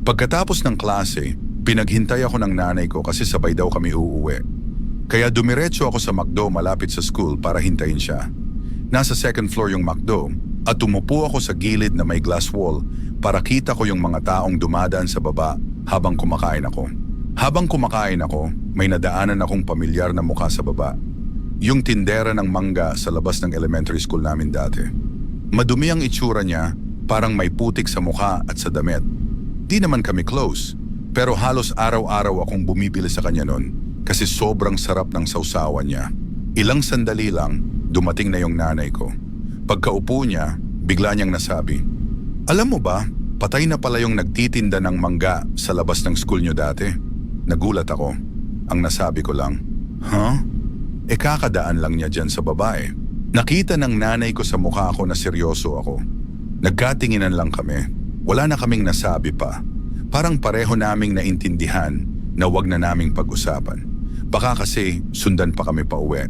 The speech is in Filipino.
Pagkatapos ng klase, pinaghintay ako ng nanay ko kasi sabay daw kami uuwi. Kaya dumiretso ako sa McDo malapit sa school para hintayin siya. Nasa second floor yung McDo at umupo ako sa gilid na may glass wall para kita ko yung mga taong dumadaan sa baba habang kumakain ako. Habang kumakain ako, may nadaanan akong pamilyar na mukha sa baba. Yung tindera ng mangga sa labas ng elementary school namin dati. Madumi ang itsura niya, parang may putik sa mukha at sa damit. Di naman kami close, pero halos araw-araw akong bumibili sa kanya noon kasi sobrang sarap ng sausawan niya. Ilang sandali lang, dumating na yung nanay ko. Pagkaupo niya, bigla niyang nasabi, "Alam mo ba, patay na pala yung nagtitinda ng mangga sa labas ng school niyo dati." Nagulat ako. Ang nasabi ko lang, "Huh?" Kakadaan lang niya dyan sa babae. Nakita ng nanay ko sa mukha ko na seryoso ako. Nagkatinginan lang kami. Wala na kaming nasabi pa. Parang pareho naming naintindihan na wag na naming pag-usapan. Baka kasi sundan pa kami pauwi.